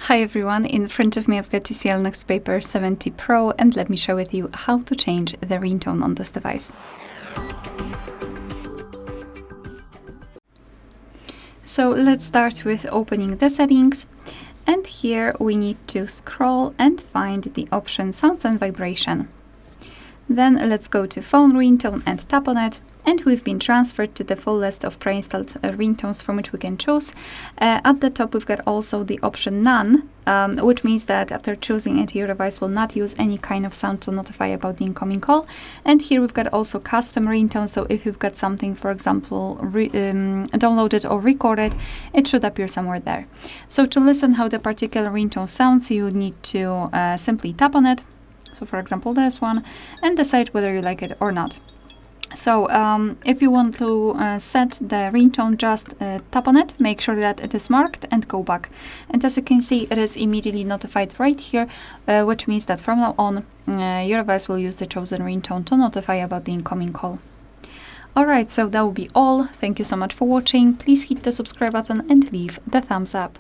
Hi everyone, in front of me I've got TCL NxtPaper 70 Pro, and let me share with you how to change the ringtone on this device. So let's start with opening the settings, and here we need to scroll and find the option Sounds and Vibration. Then let's go to Phone Ringtone and tap on it. And we've been transferred to the full list of pre-installed ringtones from which we can choose. At the top, we've got also the option None, which means that after choosing it, your device will not use any kind of sound to notify about the incoming call. And here we've got also custom ringtone, so if you've got something, for example, downloaded or recorded, it should appear somewhere there. So to listen how the particular ringtone sounds, you need to simply tap on it. So for example, this one, and decide whether you like it or not. So if you want to set the ringtone, just tap on it, make sure that it is marked, and go back. And as you can see, it is immediately notified right here, which means that from now on, your device will use the chosen ringtone to notify about the incoming call. Alright, so that will be all. Thank you so much for watching. Please hit the subscribe button and leave the thumbs up.